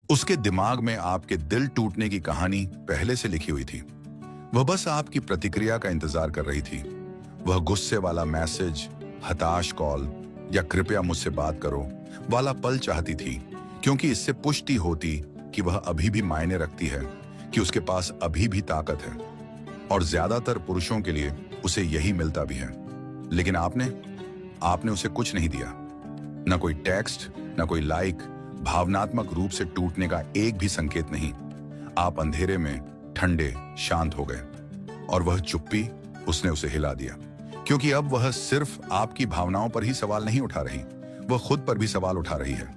उसके दिमाग में आपके दिल टूटने की कहानी पहले से लिखी हुई थी। वह बस आपकी प्रतिक्रिया का इंतजार कर रही थी। वह गुस्से वाला मैसेज, हताश कॉल या कृपया मुझसे बात करो वाला पल चाहती थी, क्योंकि इससे पुष्टि होती कि वह अभी भी मायने रखती है, कि उसके पास अभी भी ताकत है। और ज्यादातर पुरुषों के लिए उसे यही मिलता भी है। लेकिन आपने उसे कुछ नहीं दिया। न कोई टेक्स्ट, न कोई लाइक, भावनात्मक रूप से टूटने का एक भी संकेत नहीं। आप अंधेरे में ठंडे शांत हो गए, और वह चुप्पी उसने उसे हिला दिया, क्योंकि अब वह सिर्फ आपकी भावनाओं पर ही सवाल नहीं उठा रही, वह खुद पर भी सवाल उठा रही है।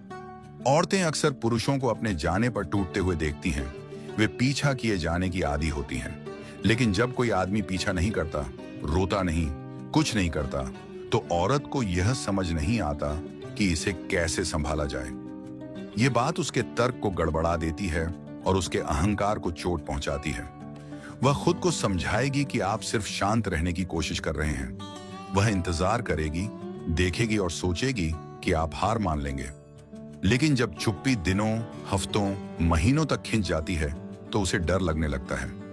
औरतें अक्सर पुरुषों को अपने जाने पर टूटते हुए देखती हैं। वे पीछा किए जाने की आदी होती हैं। लेकिन जब कोई आदमी पीछा नहीं करता, रोता नहीं, कुछ नहीं करता, तो औरत को यह समझ नहीं आता कि इसे कैसे संभाला जाए। ये बात उसके तर्क को गड़बड़ा देती है और उसके अहंकार को चोट पहुंचाती है। वह खुद को समझाएगी कि आप सिर्फ शांत रहने की कोशिश कर रहे हैं। वह इंतजार करेगी, देखेगी और सोचेगी कि आप हार मान लेंगे। लेकिन जब चुप्पी दिनों, हफ्तों, महीनों तक खिंच जाती है, तो उसे डर लगने लगता है।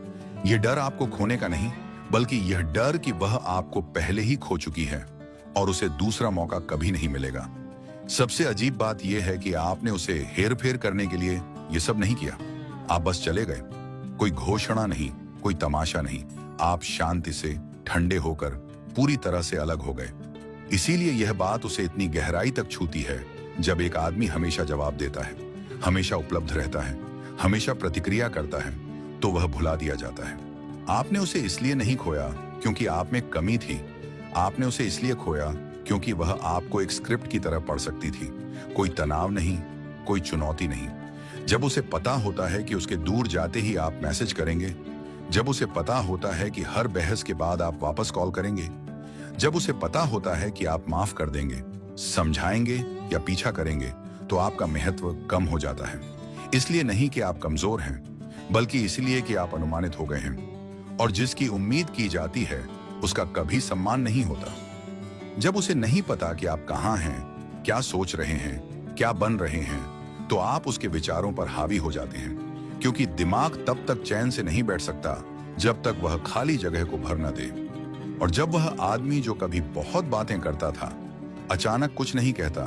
यह डर आपको खोने का नहीं, बल्कि यह डर कि वह आपको पहले ही खो चुकी है और उसे दूसरा मौका कभी नहीं मिलेगा। सबसे अजीब बात यह है कि आपने उसे हेरफेर करने के लिए यह सब नहीं किया। आप बस चले गए। कोई घोषणा नहीं, कोई तमाशा नहीं। आप शांति से, ठंडे होकर पूरी तरह से अलग हो गए। इसीलिए यह बात उसे इतनी गहराई तक छूती है। जब एक आदमी हमेशा जवाब देता है, हमेशा उपलब्ध रहता है, हमेशा प्रतिक्रिया करता है, तो वह भुला दिया जाता है। आपने उसे इसलिए नहीं खोया क्योंकि आप में कमी थी। आपने उसे इसलिए खोया क्योंकि वह आपको एक स्क्रिप्ट की तरह पढ़ सकती थी। कोई तनाव नहीं, कोई चुनौती नहीं। जब उसे पता होता है कि उसके दूर जाते ही आप मैसेज करेंगे, जब उसे पता होता है कि हर बहस के बाद आप वापस कॉल करेंगे, जब उसे पता होता है कि आप माफ कर देंगे, समझाएंगे या पीछा करेंगे, तो आपका महत्व कम हो जाता है। इसलिए नहीं कि आप कमजोर हैं, बल्कि इसलिए कि आप अनुमानित हो गए हैं। और जिसकी उम्मीद की जाती है, उसका कभी सम्मान नहीं होता। जब उसे नहीं पता कि आप कहां हैं, क्या सोच रहे हैं, क्या बन रहे हैं, तो आप उसके विचारों पर हावी हो जाते हैं। क्योंकि दिमाग तब तक चैन से नहीं बैठ सकता जब तक वह खाली जगह को भर न दे। और जब वह आदमी जो कभी बहुत बातें करता था, अचानक कुछ नहीं कहता,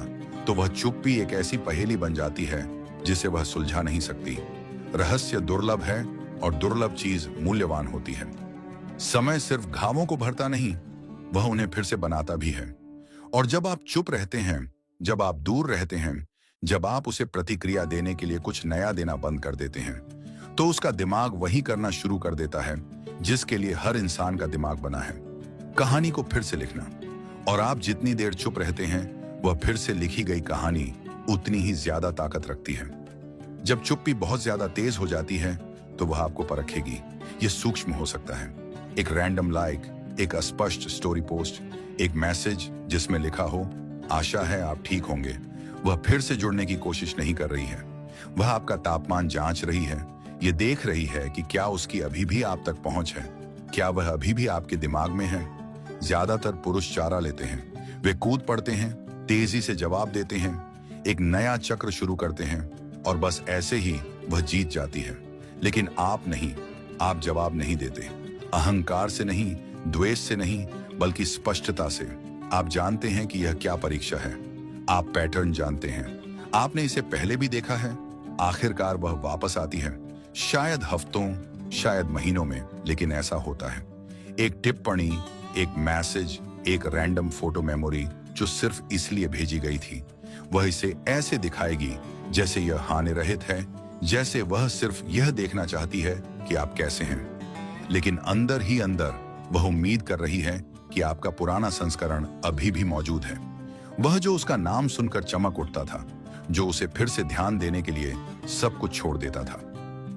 तो वह चुप्पी एक ऐसी पहेली बन जाती है जिसे वह सुलझा नहीं सकती। रहस्य दुर्लभ है और दुर्लभ चीज मूल्यवान होती है। समय सिर्फ घावों को भरता नहीं, वह उन्हें फिर से बनाता भी है। और जब आप चुप रहते हैं, जब आप दूर रहते हैं, जब आप उसे प्रतिक्रिया देने के लिए कुछ नया देना बंद कर देते हैं, तो उसका दिमाग वही करना शुरू कर देता है जिसके लिए हर इंसान का दिमाग बना है, कहानी को फिर से लिखना। और आप जितनी देर चुप रहते हैं, वह फिर से लिखी गई कहानी उतनी ही ज्यादा ताकत रखती है। जब चुप्पी बहुत ज्यादा तेज हो जाती है, तो वह आपको परखेगी। यह सूक्ष्म हो सकता है, एक रैंडम लाइक, एक अस्पष्ट स्टोरी पोस्ट, एक मैसेज जिसमें लिखा हो आशा है आप ठीक होंगे। वह फिर से जुड़ने की कोशिश नहीं कर रही है। वह आपका तापमान जांच रही है। यह देख रही है कि क्या उसकी अभी भी आप तक पहुंच है, क्या वह अभी भी आपके दिमाग में है। ज्यादातर पुरुष चारा लेते हैं। वे कूद पड़ते हैं, तेजी से जवाब देते हैं, एक नया चक्र शुरू करते हैं, और बस ऐसे ही वह जीत जाती है। लेकिन आप नहीं, आप जवाब नहीं देते। अहंकार से नहीं, द्वेष से नहीं, बल्कि स्पष्टता से। आप जानते हैं कि यह क्या परीक्षा है। आप पैटर्न जानते हैं। आपने इसे पहले भी देखा है। आखिरकार वह वापस आती है, शायद हफ्तों, शायद महीनों में, लेकिन ऐसा होता है। एक टिप्पणी, एक मैसेज, एक रैंडम फोटो मेमोरी जो सिर्फ इसलिए भेजी गई थी। वह इसे ऐसे दिखाएगी जैसे यह हानि रहित है, जैसे वह सिर्फ यह देखना चाहती है कि आप कैसे हैं। लेकिन अंदर ही अंदर वह उम्मीद कर रही है कि आपका पुराना संस्करण अभी भी मौजूद है। वह जो उसका नाम सुनकर चमक उठता था, जो उसे फिर से ध्यान देने के लिए सब कुछ छोड़ देता था।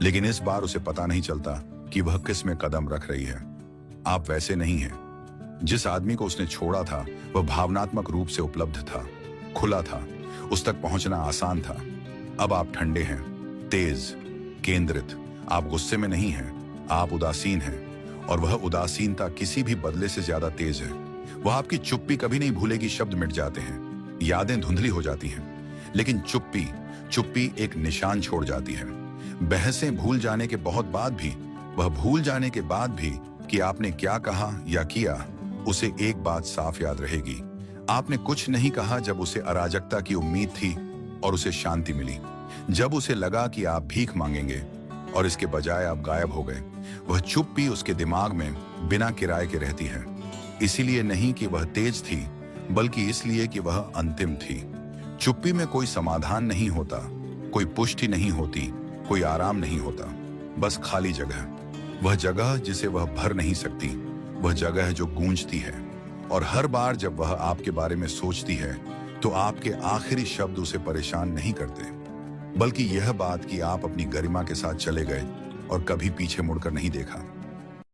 लेकिन इस बार उसे पता नहीं चलता कि वह किस में कदम रख रही है। आप वैसे नहीं हैं। जिस आदमी को उसने छोड़ा था, वह भावनात्मक रूप से उपलब्ध था, खुला था, उस तक पहुंचना आसान था। अब आप ठंडे हैं, तेज, केंद्रित। आप गुस्से में नहीं हैं, आप उदासीन हैं। और वह उदासीनता किसी भी बदले से ज्यादा तेज है। वह आपकी चुप्पी कभी नहीं भूलेगी। शब्द मिट जाते हैं, यादें धुंधली हो जाती हैं, लेकिन चुप्पी चुप्पी एक निशान छोड़ जाती है। बहसें भूल जाने के बहुत बाद भी, वह भूल जाने के बाद भी कि आपने क्या कहा या किया, उसे एक बात साफ याद रहेगी। आपने कुछ नहीं कहा जब उसे अराजकता की उम्मीद थी और उसे शांति मिली। जब उसे लगा कि आप भीख मांगेंगे और इसके बजाय आप गायब हो गए। वह चुप्पी उसके दिमाग में बिना किराए के रहती है। इसीलिए नहीं कि वह तेज थी, बल्कि इसलिए कि वह अंतिम थी। चुप्पी में कोई समाधान नहीं होता, कोई पुष्टि नहीं होती, कोई आराम नहीं होता, बस खाली जगह। वह जगह जिसे वह भर नहीं सकती, वह जगह जो गूंजती है। और हर बार जब वह आपके बारे में सोचती है तो आपके आखिरी शब्द उसे परेशान नहीं करते, बल्कि यह बात कि आप अपनी गरिमा के साथ चले गए और कभी पीछे मुड़कर नहीं देखा।